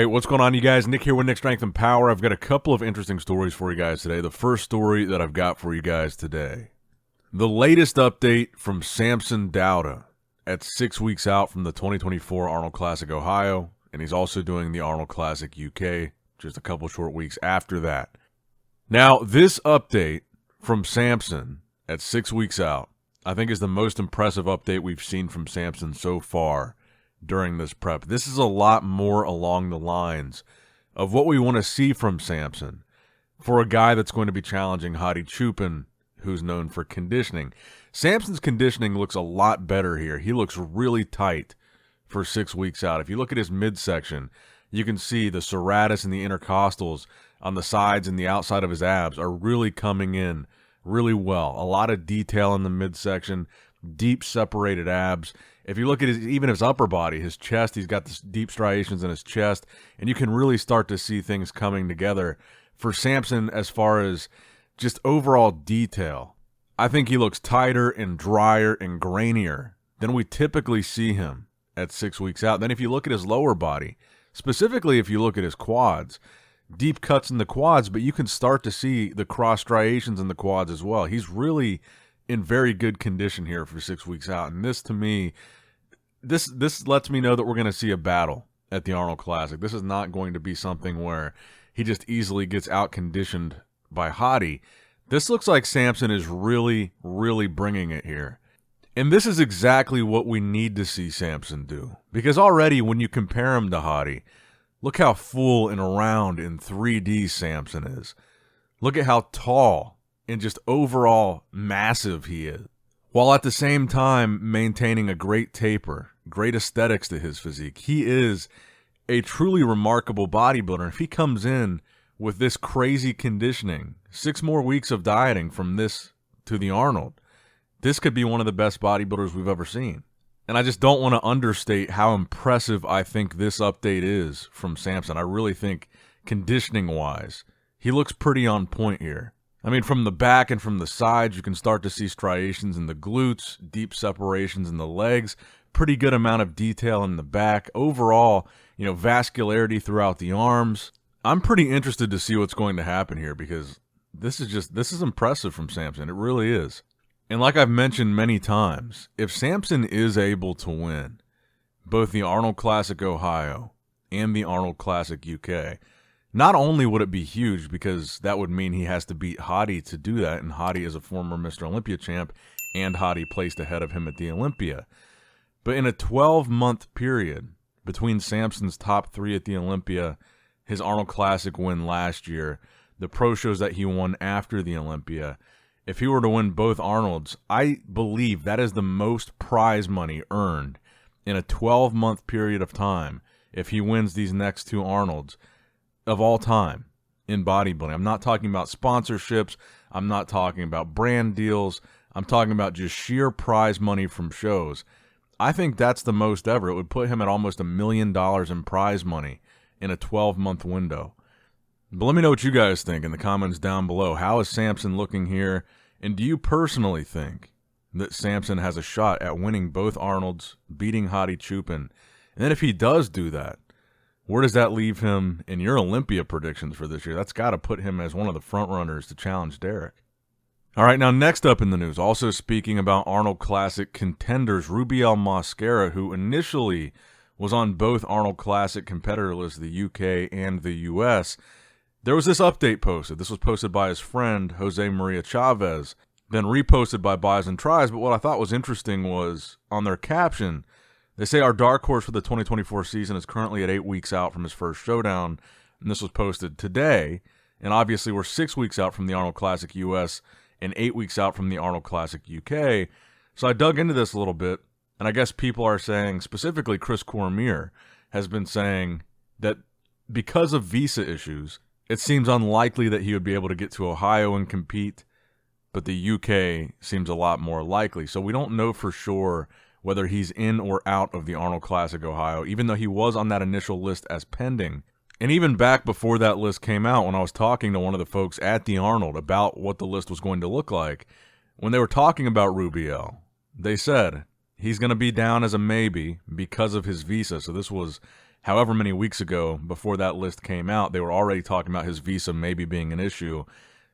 right, what's going on, you guys? Nick here with Nick Strength and Power. I've got a couple of interesting stories for you guys today. The first story that I've got for you guys today. The latest update from Samson Dauda at 6 weeks out from the 2024 Arnold Classic Ohio, and he's also doing the Arnold Classic UK just a couple short weeks after that. Now, this update from Samson at 6 weeks out, I think is the most impressive update we've seen from Samson so far during this prep. This is a lot more along the lines of what we want to see from Samson for a guy that's going to be challenging Hadi, who's known for conditioning. Samson's conditioning looks a lot better here. He looks really tight for 6 weeks out. If you look at his midsection, you can see the serratus and the intercostals on the sides and the outside of his abs are really coming in really well. A lot of detail in the midsection, deep separated abs. If you look at even his upper body, his chest, he's got this deep striations in his chest, and you can really start to see things coming together for Samson as far as just overall detail. I think he looks tighter and drier and grainier than we typically see him at 6 weeks out. Then if you look at his lower body, specifically if you look at his quads, deep cuts in the quads, but you can start to see the cross striations in the quads as well. He's really in very good condition here for 6 weeks out. And this, to me, this lets me know that we're going to see a battle at the Arnold Classic. This is not going to be something where he just easily gets out-conditioned by Hadi. This looks like Samson is really, really bringing it here. And this is exactly what we need to see Samson do. Because already when you compare him to Hadi, look how full and round in 3D Samson is. Look at how tall and just overall massive he is, while at the same time maintaining a great taper, great aesthetics to his physique. He is a truly remarkable bodybuilder. If he comes in with this crazy conditioning, 6 more weeks of dieting from this to the Arnold, this could be one of the best bodybuilders we've ever seen. And I just don't want to understate how impressive I think this update is from Samson. I really think conditioning-wise, he looks pretty on point here. I mean, from the back and from the sides, you can start to see striations in the glutes, deep separations in the legs, pretty good amount of detail in the back. Overall, vascularity throughout the arms. I'm pretty interested to see what's going to happen here because this is impressive from Samson. It really is. And like I've mentioned many times, if Samson is able to win both the Arnold Classic Ohio and the Arnold Classic UK, not only would it be huge because that would mean he has to beat Hadi to do that, and Hadi is a former Mr. Olympia champ, and Hadi placed ahead of him at the Olympia. But in a 12-month period between Samson's top 3 at the Olympia, his Arnold Classic win last year, the pro shows that he won after the Olympia, if he were to win both Arnolds, I believe that is the most prize money earned in a 12-month period of time if he wins these next 2 Arnolds of all time in bodybuilding. I'm not talking about sponsorships. I'm not talking about brand deals. I'm talking about just sheer prize money from shows. I think that's the most ever. It would put him at almost $1 million in prize money in a 12-month window. But let me know what you guys think in the comments down below. How is Samson looking here? And do you personally think that Samson has a shot at winning both Arnolds, beating Hadi And then if he does do that, where does that leave him in your Olympia predictions for this year? That's got to put him as one of the front runners to challenge Derek. All right, now next up in the news, also speaking about Arnold Classic contenders, Rubiel Mosquera, who initially was on both Arnold Classic competitor lists, the UK and the US. There was this update posted. This was posted by his friend, Jose Maria Chavez, then reposted by Buys and Tries. But what I thought was interesting was on their caption, they say our dark horse for the 2024 season is currently at 8 weeks out from his first showdown. And this was posted today. And obviously we're 6 weeks out from the Arnold Classic US and 8 weeks out from the Arnold Classic UK. So I dug into this a little bit. And I guess people are saying, specifically Chris Cormier has been saying that because of visa issues, it seems unlikely that he would be able to get to Ohio and compete, but the UK seems a lot more likely. So we don't know for sure whether he's in or out of the Arnold Classic Ohio, even though he was on that initial list as pending. And even back before that list came out, when I was talking to one of the folks at the Arnold about what the list was going to look like, when they were talking about Rubiel, they said he's going to be down as a maybe because of his visa. So this was however many weeks ago, before that list came out, they were already talking about his visa maybe being an issue.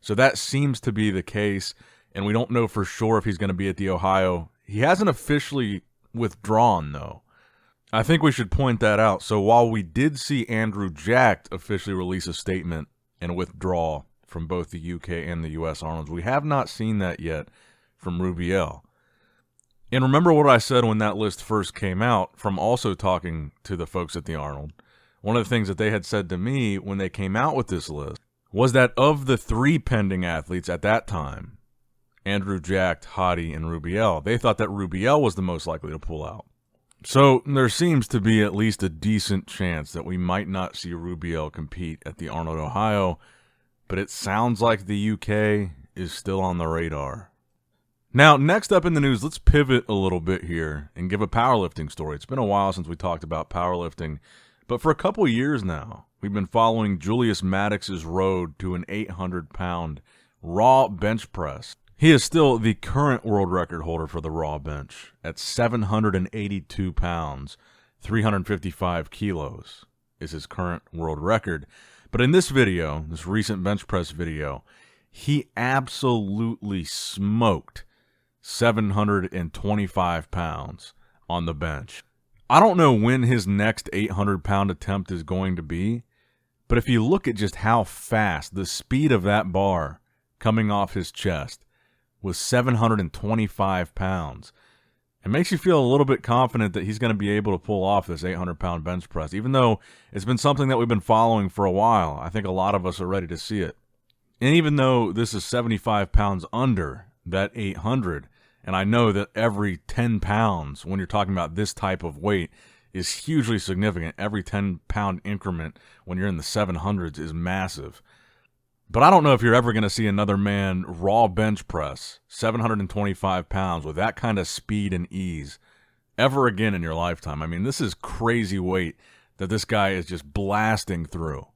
So that seems to be the case, and we don't know for sure if he's going to be at the Ohio. He hasn't officially withdrawn, though. I think we should point that out. So while we did see Andrew Jacked officially release a statement and withdraw from both the UK and the US Arnolds, we have not seen that yet from Rubiel. And remember what I said when that list first came out from also talking to the folks at the Arnold. One of the things that they had said to me when they came out with this list was that of the 3 pending athletes at that time, Andrew Jacked, Hadi, and Rubiel, they thought that Rubiel was the most likely to pull out. So there seems to be at least a decent chance that we might not see Rubiel compete at the Arnold, Ohio, but it sounds like the UK is still on the radar. Now, next up in the news, let's pivot a little bit here and give a powerlifting story. It's been a while since we talked about powerlifting, but for a couple years now, we've been following Julius Maddox's road to an 800-pound raw bench press. He is still the current world record holder for the raw bench at 782 pounds, 355 kilos is his current world record. But in this video, this recent bench press video, he absolutely smoked 725 pounds on the bench. I don't know when his next 800-pound attempt is going to be, but if you look at just how fast the speed of that bar coming off his chest was 725 pounds, it makes you feel a little bit confident that he's going to be able to pull off this 800-pound bench press, even though it's been something that we've been following for a while. I think a lot of us are ready to see it. And even though this is 75 pounds under that 800, and I know that every 10 pounds, when you're talking about this type of weight, is hugely significant. Every 10-pound increment when you're in the 700s is massive. But I don't know if you're ever going to see another man raw bench press 725 pounds with that kind of speed and ease ever again in your lifetime. I mean, this is crazy weight that this guy is just blasting through.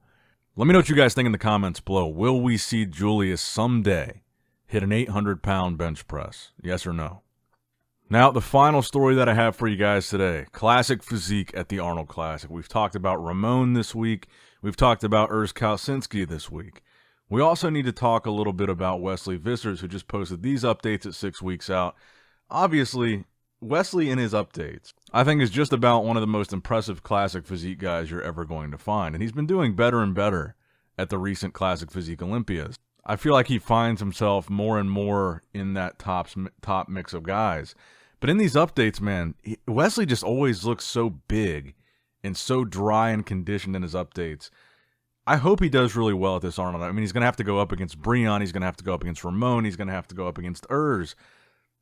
Let me know what you guys think in the comments below. Will we see Julius someday hit an 800-pound bench press? Yes or no? Now, the final story that I have for you guys today. Classic physique at the Arnold Classic. We've talked about Ramon this week. We've talked about Urs Kausinski this week. We also need to talk a little bit about Wesley Vissers, who just posted these updates at 6 weeks out. Obviously, Wesley in his updates, I think, is just about one of the most impressive classic physique guys you're ever going to find. And he's been doing better and better at the recent Classic Physique Olympias. I feel like he finds himself more and more in that top mix of guys. But in these updates, man, Wesley just always looks so big and so dry and conditioned in his updates. I hope he does really well at this Arnold. I mean, he's going to have to go up against Breon. He's going to have to go up against Ramon. He's going to have to go up against Urs.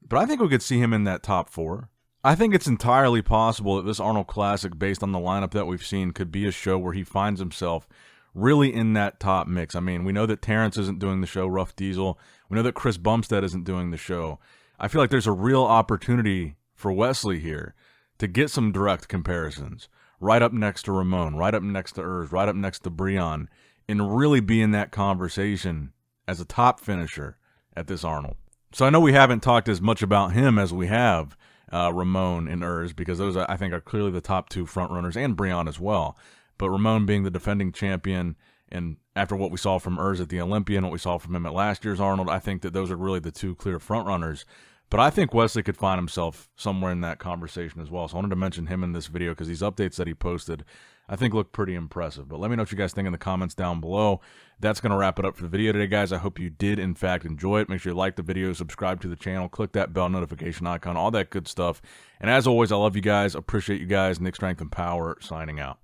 But I think we could see him in that top 4. I think it's entirely possible that this Arnold Classic, based on the lineup that we've seen, could be a show where he finds himself really in that top mix. I mean, we know that Terrence isn't doing the show, Rough Diesel. We know that Chris Bumstead isn't doing the show. I feel like there's a real opportunity for Wesley here to get some direct comparisons. Right up next to Ramon, right up next to Urs, right up next to Breon, and really be in that conversation as a top finisher at this Arnold. So I know we haven't talked as much about him as we have Ramon and Urs, because those, I think, are clearly the top 2 frontrunners, and Breon as well. But Ramon being the defending champion, and after what we saw from Urs at the Olympia and what we saw from him at last year's Arnold, I think that those are really the 2 clear frontrunners. But I think Wesley could find himself somewhere in that conversation as well. So I wanted to mention him in this video because these updates that he posted, I think, look pretty impressive. But let me know what you guys think in the comments down below. That's going to wrap it up for the video today, guys. I hope you did, in fact, enjoy it. Make sure you like the video, subscribe to the channel, click that bell notification icon, all that good stuff. And as always, I love you guys. Appreciate you guys. Nick Strength and Power signing out.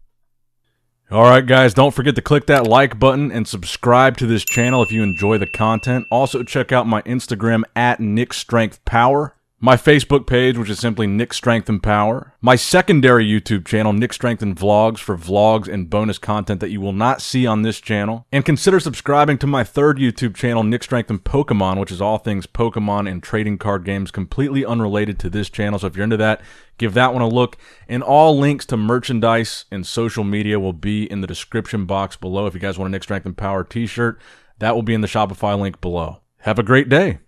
All right, guys, don't forget to click that like button and subscribe to this channel if you enjoy the content. Also, check out my Instagram at NickStrengthPower, my Facebook page, which is simply Nick Strength and Power, my secondary YouTube channel, Nick Strength and Vlogs, for vlogs and bonus content that you will not see on this channel. And consider subscribing to my third YouTube channel, Nick Strength and Pokemon, which is all things Pokemon and trading card games, completely unrelated to this channel. So if you're into that, give that one a look. And all links to merchandise and social media will be in the description box below. If you guys want a Nick Strength and Power t-shirt, that will be in the Shopify link below. Have a great day.